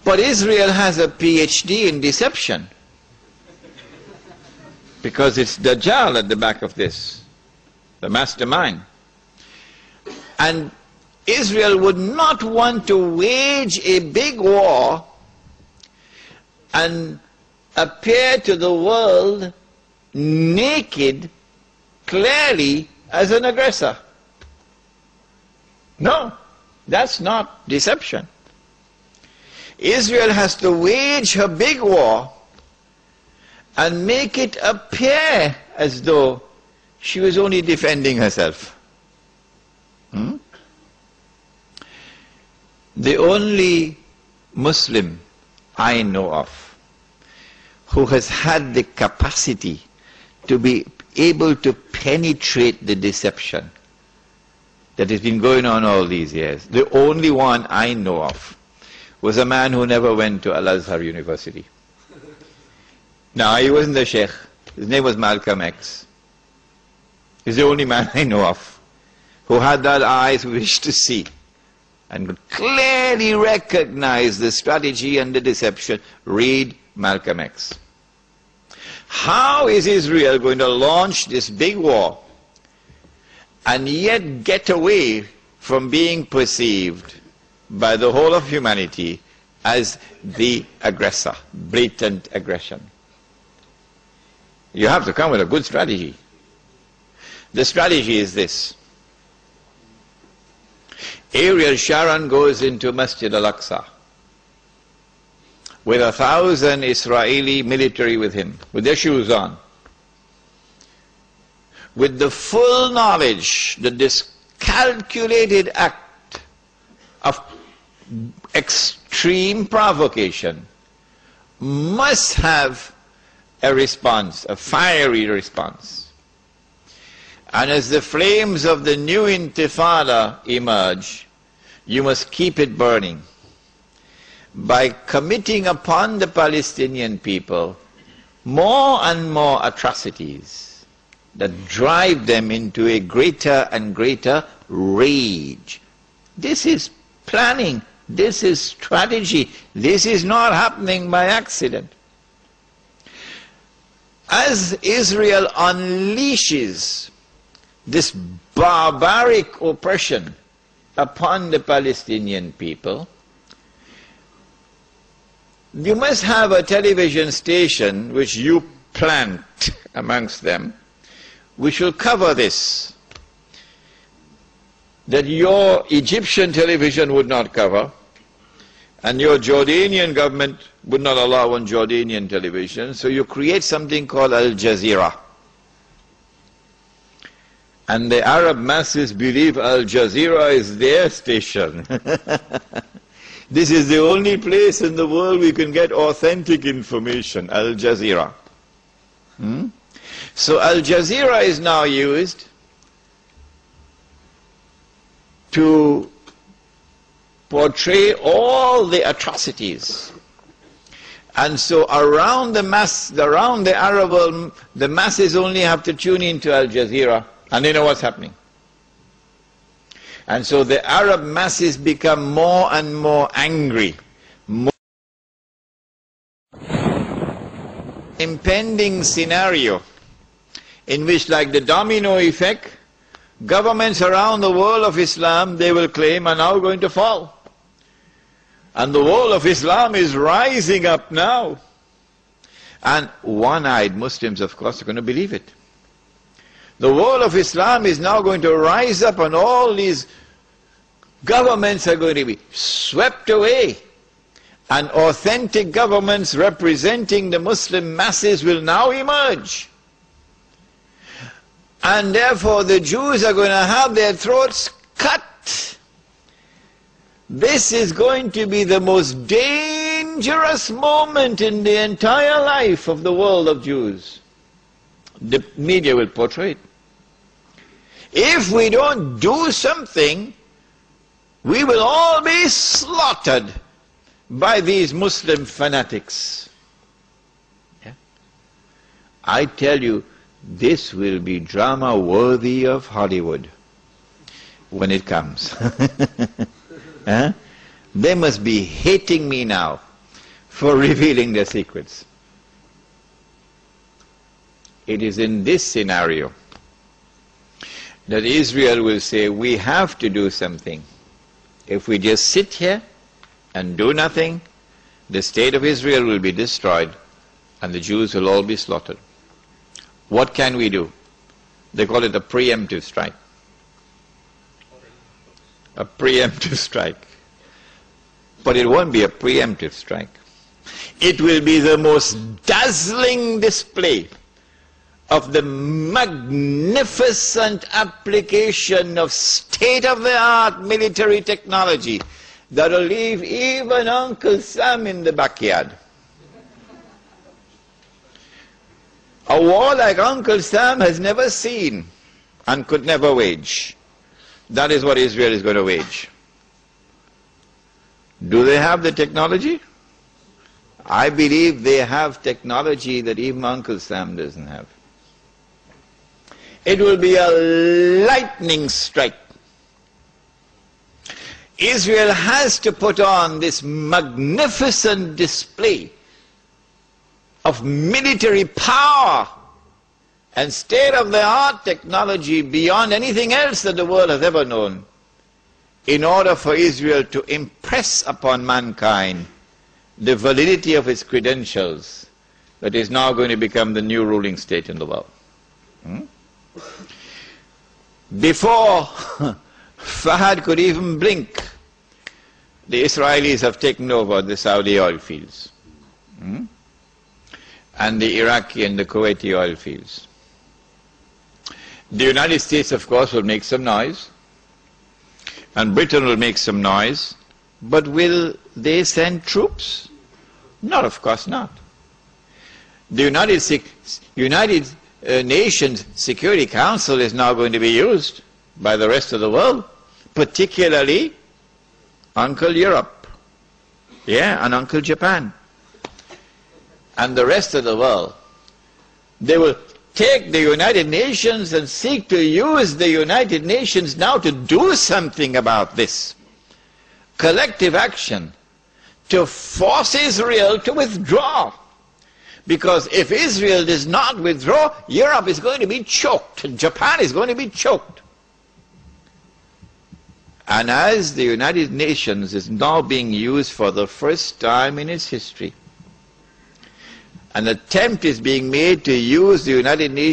But Israel has a PhD in deception, because it's Dajjal at the back of this, the mastermind. And Israel would not want to wage a big war and appear to the world naked, clearly, as an aggressor. No, that's not deception. Israel has to wage her big war and make it appear as though she was only defending herself. The only Muslim I know of who has had the capacity to be able to penetrate the deception that has been going on all these years, the only one I know of, was a man who never went to Al-Azhar University. Now, he wasn't the Sheikh. His name was Malcolm X. He's the only man I know of who had that eyes wish to see and could clearly recognize the strategy and the deception. Read Malcolm X. How is Israel going to launch this big war and yet get away from being perceived by the whole of humanity as the aggressor, blatant aggression? You have to come with a good strategy. The strategy is this. Ariel Sharon goes into Masjid al-Aqsa with 1,000 Israeli military with him, with their shoes on, with the full knowledge that this calculated act of extreme provocation must have a response, a fiery response. And as the flames of the new intifada emerge, you must keep it burning by committing upon the Palestinian people more and more atrocities that drive them into a greater and greater rage. This is planning, this is strategy, this is not happening by accident. As Israel unleashes this barbaric oppression upon the Palestinian people, you must have a television station which you plant amongst them, which will cover this, that your Egyptian television would not cover, and your Jordanian government would not allow on Jordanian television, so you create something called Aljazeera. And the Arab masses believe Aljazeera is their station. This is the only place in the world we can get authentic information, Aljazeera. So Aljazeera is now used to portray all the atrocities. And so around the Arab world, the masses only have to tune in to Aljazeera, and they know what's happening. And so the Arab masses become more and more angry. Impending scenario in which, like the domino effect, governments around the world of Islam, they will claim, are now going to fall. And the world of Islam is rising up now. And one-eyed Muslims, of course, are going to believe it. The world of Islam is now going to rise up, and all these governments are going to be swept away. And authentic governments representing the Muslim masses will now emerge. And therefore the Jews are going to have their throats cut. This is going to be the most dangerous moment in the entire life of the world of Jews. The media will portray it. If we don't do something, we will all be slaughtered by these Muslim fanatics. Yeah? I tell you, this will be drama worthy of Hollywood when it comes. They must be hating me now for revealing their secrets. It is in this scenario that Israel will say, we have to do something. If we just sit here and do nothing, the state of Israel will be destroyed and the Jews will all be slaughtered. What can we do? They call it a preemptive strike. A preemptive strike. But it won't be a preemptive strike. It will be the most dazzling display of the magnificent application of state-of-the-art military technology that will leave even Uncle Sam in the backyard. A war like Uncle Sam has never seen and could never wage. That is what Israel is going to wage. Do they have the technology? I believe they have technology that even Uncle Sam doesn't have. It will be a lightning strike. Israel has to put on this magnificent display of military power and state-of-the-art technology beyond anything else that the world has ever known, in order for Israel to impress upon mankind the validity of its credentials that is now going to become the new ruling state in the world. Before Fahad could even blink, the Israelis have taken over the Saudi oil fields and the Iraqi and the Kuwaiti oil fields. The United States, of course, will make some noise, and Britain will make some noise, but will they send troops? No, of course not. The United Nations Security Council is now going to be used by the rest of the world, particularly Uncle Europe, and Uncle Japan, and the rest of the world. They will take the United Nations and seek to use the United Nations now to do something about this. Collective action to force Israel to withdraw. Because if Israel does not withdraw, Europe is going to be choked, and Japan is going to be choked. And as the United Nations is now being used for the first time in its history, an attempt is being made to use the United Nations